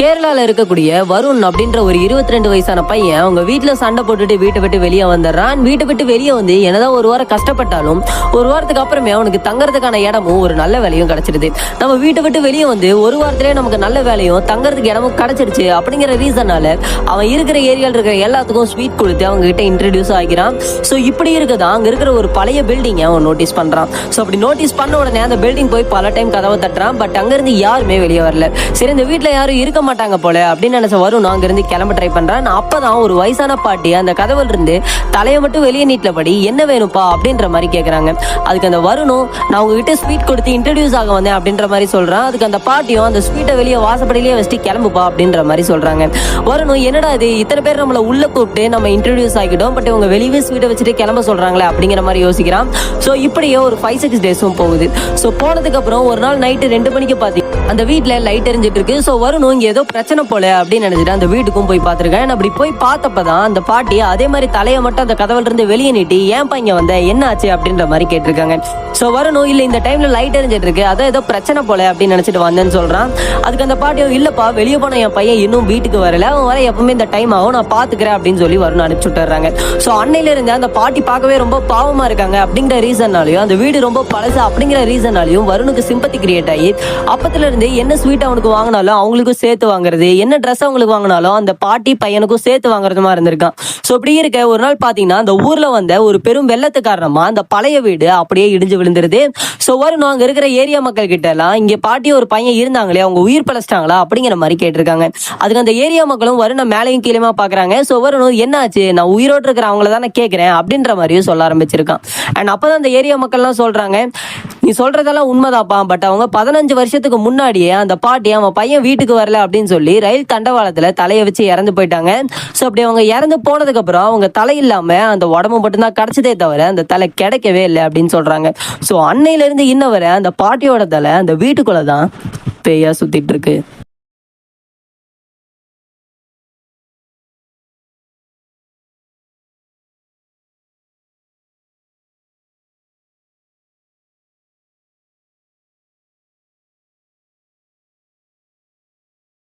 கேரளால இருக்கக்கூடிய வருண் அப்படின்ற ஒரு 22 வயசான பையன் அவங்க வீட்டுல சண்டை போட்டுட்டு வீட்டை விட்டு வெளியே வந்துடுறான். வீட்டை விட்டு வெளியே வந்து என்னதான் ஒரு வாரம் கஷ்டப்பட்டாலும் ஒரு வாரத்துக்கு அப்புறமே அவனுக்கு தங்கறதுக்கான இடமும் ஒரு நல்ல வேலையும் கிடைச்சிருது. நம்ம வீட்டை விட்டு வெளியே வந்து ஒரு வாரத்திலேயே நமக்கு நல்ல வேலையும் தங்கறதுக்கு இடமும் கிடைச்சிருச்சு அப்படிங்கிற ரீசனால அவன் இருக்கிற ஏரியால இருக்கிற எல்லாத்துக்கும் ஸ்வீட் கொடுத்து அவங்க கிட்ட இன்ட்ரடியூஸ் ஆகிறான். ஸோ இப்படி இருக்குதா அங்க இருக்கிற ஒரு பழைய பில்டிங்கை அவன் நோட்டீஸ் பண்றான். ஸோ அப்படி நோட்டீஸ் பண்ண உடனே அந்த பில்டிங் போய் பல டைம் கதவை தட்டுறான். பட் அங்கிருந்து யாருமே வெளியே வரல. சரி, இந்த வீட்டுல யாரும் இருக்க மாட்டாங்க போல அப்படின்னு நினைச்ச வரும் அங்கிருந்து கிளம்ப ட்ரை பண்றான். அப்பதான் ஒரு வயசான பாட்டி அந்த கதவுல இருந்து தலையை மட்டும் வெளியே நீட்டபடி என்ன வேணும்பா அப்படின்ற மாதிரி கேட்கறாங்க. அதுக்கு அந்த வருணும் நான் உங்ககிட்ட ஸ்வீட் கொடுத்து இன்ட்ரடியூஸ் ஆக வந்தேன் அப்படின்ற மாதிரி சொல்றான். அதுக்கு அந்த பாட்டியும் அந்த ஸ்வீட்டை வெளியே வாசப்படியிலேயே வச்சுட்டு கிளம்புப்பா அப்படின்ற மாதிரி சொல்றாங்க. வருணும் என்னடா இது இத்தனை பேர் நம்மள உள்ள கூப்பிட்டு நம்ம இன்ட்ரடியூஸ் ஆகிட்டோம், பட் இவங்க வெளியே ஸ்வீட்டை வச்சுட்டு கிளம்ப சொல்றாங்களே அப்படிங்கிற மாதிரி யோசிக்கிறான். ஸோ இப்படியே ஒரு 5-6 டேஸும் போகுது. ஸோ போனதுக்கு அப்புறம் ஒரு நாள் நைட்டு 2 மணிக்கு பாத்தி அந்த வீட்டுல லைட் எரிஞ்சிட்டு இருக்கு. ஸோ வருணும் இங்க ஏதோ பிரச்சனை போல அப்படின்னு நினைச்சிட்டு அந்த வீட்டுக்கும் போய் பார்த்திருக்கேன். அப்படி போய் பார்த்தப்பதான் அந்த பாட்டி அதே மாதிரி தலையை மட்டும் அந்த கதவுல இருந்து வெளியே நீட்டி ஏன்பா இங்க வந்த என்ன ஆச்சு அப்படின்ற மாதிரி கேட்டிருக்காங்க. ஸோ வரணும் இல்ல இந்த டைம்ல லைட் எரிஞ்சிட்டு இருக்கு அதான் ஏதோ பிரச்சனை போல அப்படின்னு நினைச்சிட்டு வந்தேன்னு சொல்றான். அதுக்கு அந்த பாட்டியும் இல்லப்பா வெளியே போன என் பையன் இன்னும் வீட்டுக்கு வரல, அவன் வர எப்பவுமே இந்த டைம் ஆகும் நான் பாத்துக்கிறேன் அப்படின்னு சொல்லி வருண் அனுப்பிச்சு விட்டுறாங்க. ஸோ அன்னையில இருந்து அந்த பாட்டி பார்க்கவே ரொம்ப பாவமா இருக்காங்க அப்படிங்கிற ரீசன்னாலையும் அந்த வீடு ரொம்ப பழசு அப்படிங்கிற ரீசனாலையும் வருணுக்கு சிம்பத்தி கிரியேட் ஆகி அப்பத்துல இருந்து என்ன ஸ்வீட் அவனுக்கு வாங்கினாலும் அவங்களுக்கும் சேர்த்து வாங்குறது, என்ன ட்ரெஸ் அவங்களுக்கு வாங்கினாலும் அந்த பாட்டி பையனுக்கும் சேர்த்து வாங்குறது மாதிரி இருந்திருக்கான். ஸோ இப்படி இருக்க ஒரு நாள் பாத்தீங்கன்னா அந்த ஊர்ல வந்த ஒரு பெரும் வெள்ளத்து காரணமா அந்த பழைய வீடு அப்படியே இடிஞ்சு விழுந்துருது. ஸோ வரும் அங்க இருக்கிற ஏரியா மக்கள் கிட்ட எல்லாம் இங்க பாட்டி ஒரு பையன் இருந்தாங்களே அவங்க உயிர் பழச்சிட்டாங்களா அப்படிங்கிற மாதிரி கேட்டிருக்காங்க. அதுக்கு அந்த ஏரியா மக்களும் வருண மேலையும் கீழேயுமா பாக்குறாங்க. ஸோ வரணும் என்னாச்சு நான் உயிரோடு இருக்கிற அவங்கள தானே கேட்கிறேன் அப்படின்ற மாதிரியும் சொல்ல ஆரம்பிச்சிருக்கான். அண்ட் அப்பதான் அந்த ஏரியா மக்கள்லாம் சொல்றாங்க நீ சொல்றதெல்லாம் உண்மைதாப்பா, பட் அவங்க 15 வருஷத்துக்கு முன்னாடியே அந்த பாட்டி அவன் பையன் வீட்டுக்கு வரல அப்படின்னு சொல்லி ரயில் தண்டவாளத்துல தலையை வச்சு இறந்து போயிட்டாங்க. ஸோ அப்படி அவங்க இறந்து போனதுக்கு அப்புறம் அவங்க தலை இல்லாம அந்த உடம்பு மட்டும்தான் கிடைச்சதே தவிர அந்த தலை கிடைக்கவே இல்லை அப்படின்னு சொல்றாங்க. ஸோ அன்னையில இருந்து இன்ன வரை அந்த பாட்டியோட தலை அந்த வீட்டுக்குள்ளதான் பேயா சுத்திட்டு இருக்கு.